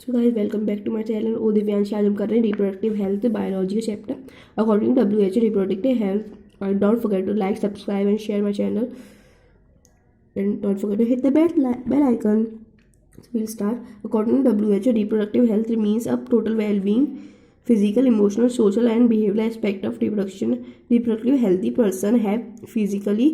So guys welcome back to my channel ओ दिव्यांश। आज हम कर रहे हैं रिप्रोडक्टिव हेल्थ बायोलॉजी का chapter according to WHO reproductive health. And don't forget to like, subscribe and share my channel and don't forget to hit the bell icon. So we'll start. According to WHO, reproductive health means a total well-being, physical, emotional, social, and behavioral aspect of reproduction. Reproductively healthy person have physically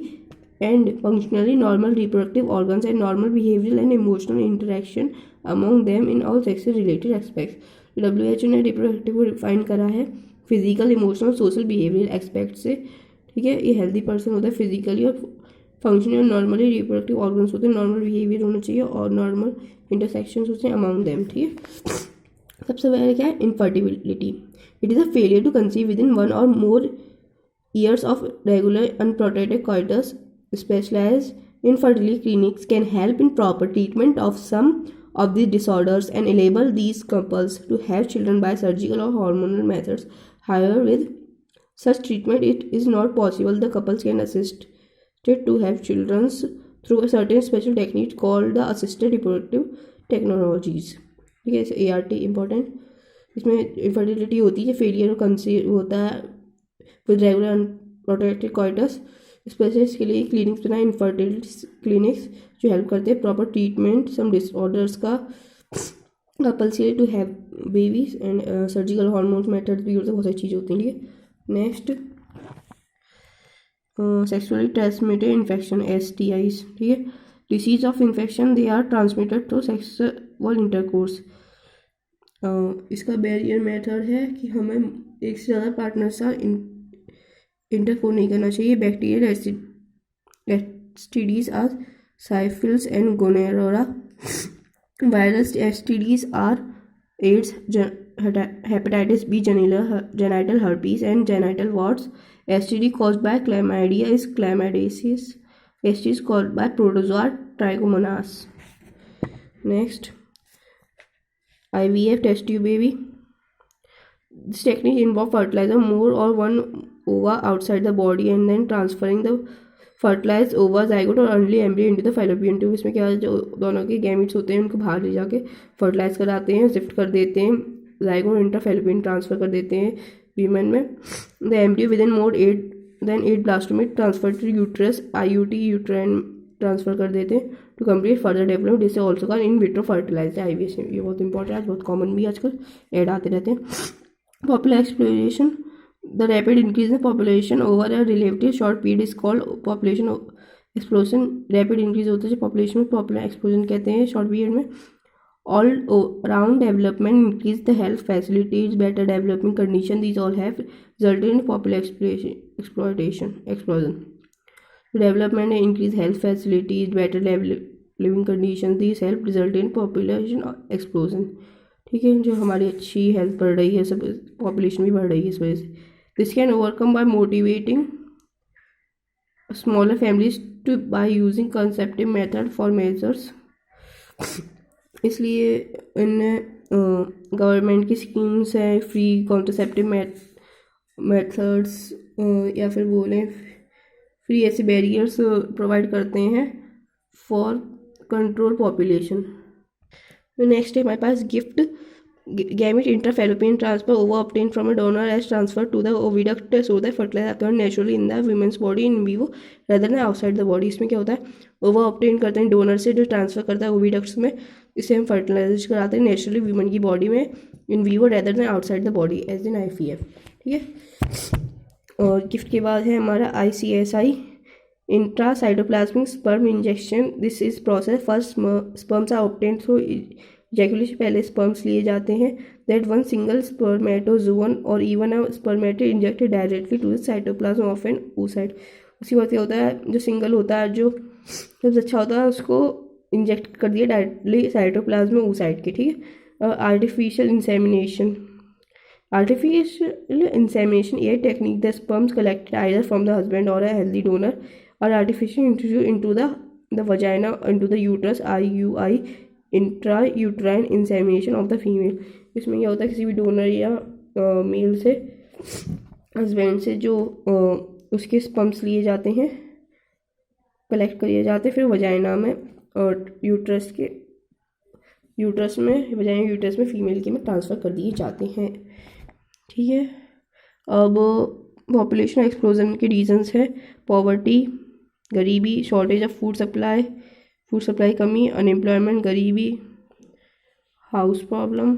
and functionally normal reproductive organs and normal behavioral and emotional interaction among them in all sex related aspects. WHO ने reproductive को define करा है physical, emotional, social, behavioural aspect से। ठीक है, ये healthy person होता है फिजिकली और फंक्शनली और नॉर्मली रिप्रोडक्टिव ऑर्गन्स होते हैं, नॉर्मल बिहेवियर होना चाहिए और नॉर्मल इंटरसेक्शंस होते हैं अमंग देम। ठीक है, सबसे पहले क्या है infertility. It is a failure to conceive within 1 or more years of regular unprotected coitus. Specialized infertility clinics can help in proper treatment of some of these disorders and enable these couples to have children by surgical or hormonal methods. However, with such treatment, it is not possible. The couples can assist to have children through a certain special technique called the assisted reproductive technologies. ठीक है, ART important. इसमें infertility होती है, failure conceive होता है with regular unprotected कॉइटस। Specialist के लिए clinics बनाए, इनफर्टिलिटी क्लिनिक्स जो हेल्प करते हैं प्रॉपर ट्रीटमेंट सम डिसऑर्डर्स का, कपल्स के लिए to have babies and surgical hormones methods भी होते हैं, बहुत सारी चीज़ें होती हैं। ठीक है, next sexually transmitted infection STIs। ठीक है, disease of infection they are transmitted through sexual intercourse. इसका बैरियर मेथड है कि हमें एक से ज़्यादा पार्टनर से इंटरकोर नहीं करना चाहिए। Bacterial STDs are syphilis and gonorrhoea. Viral STDs are AIDS, hepatitis B, genital herpes and genital warts. STD caused by chlamydia is chlamydiasis. STD is caused by protozoa trichomonas. Next, IVF test tube baby. This technique involves fertilizing more or one ova outside the body and then transferring the fertilized ova, zygote और early embryo into the fallopian tube. इसमें क्या है, जो दोनों के gametes होते हैं उनको बाहर ले जाके फर्टिलाइज कराते हैं, शिफ्ट कर देते हैं, zygote इंटर फैलोपियन ट्रांसफर कर देते हैं वीमेन में। The embryo within more 8 blastomeres transfer to uterus, IUT uterine transfer कर देते हैं टू कंप्लीट फर्दर डेवलपमेंट। जिससे ऑल्सो का इन विट्रो फर्टिलाइज IVF। ये बहुत इंपॉर्टेंट है, बहुत कॉमन भी आजकल ऐड आते रहते हैं। Popular exploration, the rapid increase in population over a relative short period is called population explosion. Rapid increase होता है पॉपुलेशन में, पॉपुलर एक्सप्लोजन कहते हैं शॉर्ट पीरियड में। All around development increase the health facilities, better developing condition, these all have resulted in popular explosion. Development increase health facilities, better living condition, these help result in population explosion. ठीक है, जो हमारी अच्छी health बढ़ रही है, सब population भी बढ़ रही है इस वजह से। This can overcome by motivating smaller families to by using contraceptive method for measures. इसलिए इन गवर्नमेंट की स्कीम्स हैं, फ्री कॉन्ट्रासेप्टिव मेथड्स या फिर बोलें फ्री ऐसे बैरियर्स प्रोवाइड करते हैं फॉर कंट्रोल पॉपुलेशन। नेक्स्ट है हमारे पास gift gamete intrafallopian transfer, ova obtained from a donor as transfer to the oviduct so that fertilise occur naturally in the woman's body in vivo rather than outside the body. इसमें क्या होता है, over obtain करते हैं donor से, जो transfer करता है ओविडक्ट्स में, इसे हम फर्टिलाइज कराते हैं नेचुरली वुमेन की बॉडी में in vivo rather than outside the body as in IVF। ठीक है, और गिफ्ट के बाद है हमारा ICSI intracytoplasmic sperm injection. This is process first sperms are obtain through ejaculation, पहले स्पर्म्स लिए जाते हैं, दैट वन सिंगल स्पर्मेटोजोन और even a spermatid injected directly to the cytoplasm of an oocyte। उसके बाद क्या होता है, जो सिंगल होता है, जो सबसे अच्छा होता है, उसको इंजेक्ट कर दिया डायरेक्टली साइटोप्लाज्म में oocyte के। ठीक है, आर्टिफिशियल इंसेमिनेशन ये technique the sperms collected either from the husband और अ हेल्दी डोनर और artificial introduce into the vagina into the uterus, IUI intra uterine insemination of the female. इसमें क्या होता है, किसी भी डोनर या मेल से, हस्बैंड से जो उसके स्पर्म्स लिए जाते हैं, कलेक्ट किए जाते हैं, फिर वजाइना में और यूट्रस के यूट्रस में वजाइना यूट्रस में फीमेल के में ट्रांसफ़र कर दिए जाते हैं। ठीक है, अब पॉपुलेशन एक्सप्लोजन के रीजंस है पॉवर्टी, गरीबी, शॉर्टेज ऑफ फूड सप्लाई कमी, अनएम्प्लॉयमेंट, गरीबी, हाउस प्रॉब्लम,